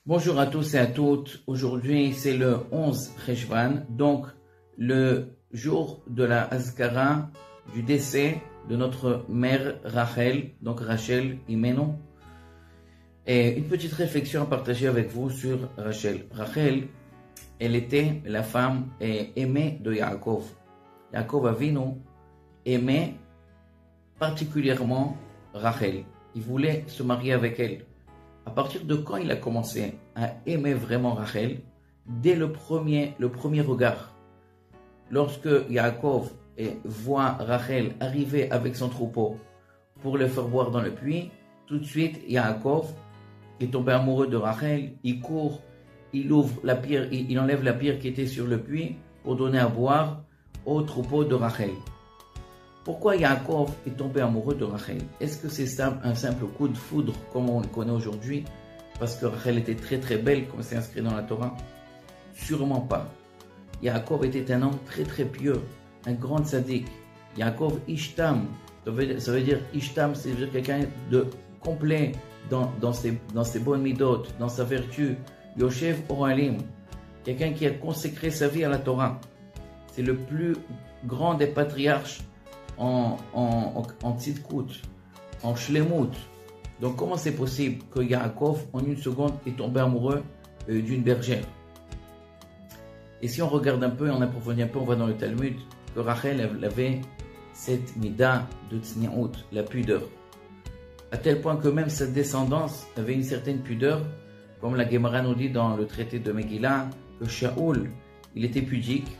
Bonjour à tous et à toutes. Aujourd'hui, c'est le 11 Cheshvan, donc le jour de la Azkara du décès de notre mère Rachel, donc Rachel Imenu. Et une petite réflexion à partager avec vous sur Rachel. Rachel, elle était la femme aimée de Yaakov. Yaakov Avinu aimait particulièrement Rachel. Il voulait se marier avec elle. À partir de quand il a commencé à aimer vraiment Rachel? Dès le premier regard. Lorsque Yaakov voit Rachel arriver avec son troupeau pour le faire boire dans le puits, tout de suite Yaakov est tombé amoureux de Rachel. Il court, il ouvre la pierre, il enlève la pierre qui était sur le puits pour donner à boire au troupeau de Rachel. Pourquoi Yaakov est tombé amoureux de Rachel? Est-ce que c'est un simple coup de foudre comme on le connaît aujourd'hui parce que Rachel était très très belle comme c'est inscrit dans la Torah? Sûrement pas. Yaakov était un homme très très pieux, un grand tzaddik. Yaakov Ishtam, ça veut dire Ishtam, c'est quelqu'un de complet dans ses bonnes midot, dans sa vertu. Yoshev Oralim, quelqu'un qui a consacré sa vie à la Torah. C'est le plus grand des patriarches en tzidkut, en shlemut. Donc comment c'est possible que Yaakov en une seconde est tombé amoureux d'une bergère? Et si on regarde un peu, on approfondit un peu, on voit dans le Talmud que Rachel avait cette mida de tzni'ut, la pudeur. À tel point que même sa descendance avait une certaine pudeur, comme la Gemara nous dit dans le traité de Megillah, que Shaoul, il était pudique,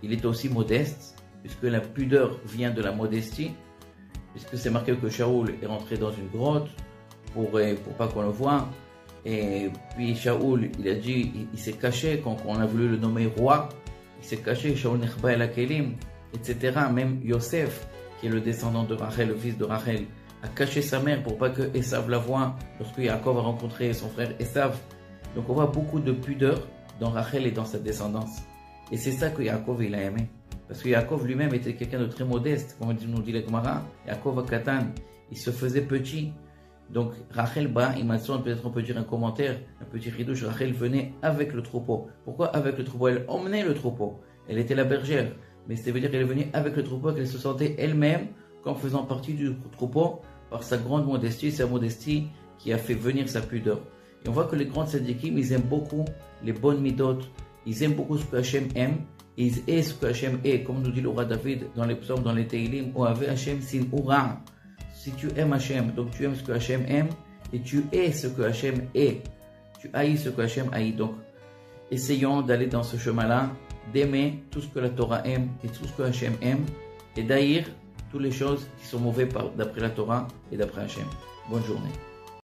il était aussi modeste, puisque la pudeur vient de la modestie, puisque c'est marqué que Shaoul est rentré dans une grotte pour pas qu'on le voie. Et puis Shaoul, il a dit, il s'est caché quand on a voulu le nommer roi, il s'est caché, Shaoul nechba el hakelim, etc. Même Yosef, qui est le descendant de Rachel, le fils de Rachel, a caché sa mère pour pas que Esav la voie lorsque Yaakov a rencontré son frère Esav. Donc on voit beaucoup de pudeur dans Rachel et dans sa descendance. Et c'est ça que Yaakov il a aimé. Parce que Yaakov lui-même était quelqu'un de très modeste, comme nous dit la Gemara. Yaakov Katan, il se faisait petit. Donc Rachel peut-être on peut dire un commentaire, un petit ridouche, Rachel venait avec le troupeau. Pourquoi avec le troupeau? Elle emmenait le troupeau. Elle était la bergère. Mais ça veut dire qu'elle venait avec le troupeau, qu'elle se sentait elle-même comme faisant partie du troupeau par sa grande modestie, sa modestie qui a fait venir sa pudeur. Et on voit que les grands tzadikim, ils aiment beaucoup les bonnes midot, ils aiment beaucoup ce que Hachem aime, ils aiment ce que Hachem est, comme nous dit le roi David dans les psaumes, dans les Teilim, ou avec Hachem sin ura. Si tu aimes Hachem, donc tu aimes ce que Hachem aime, et tu es ce que Hachem est. Tu haïs ce que Hachem haït. Donc, essayons d'aller dans ce chemin-là, d'aimer tout ce que la Torah aime et tout ce que Hachem aime, et d'haïr toutes les choses qui sont mauvaises d'après la Torah et d'après Hachem. Bonne journée.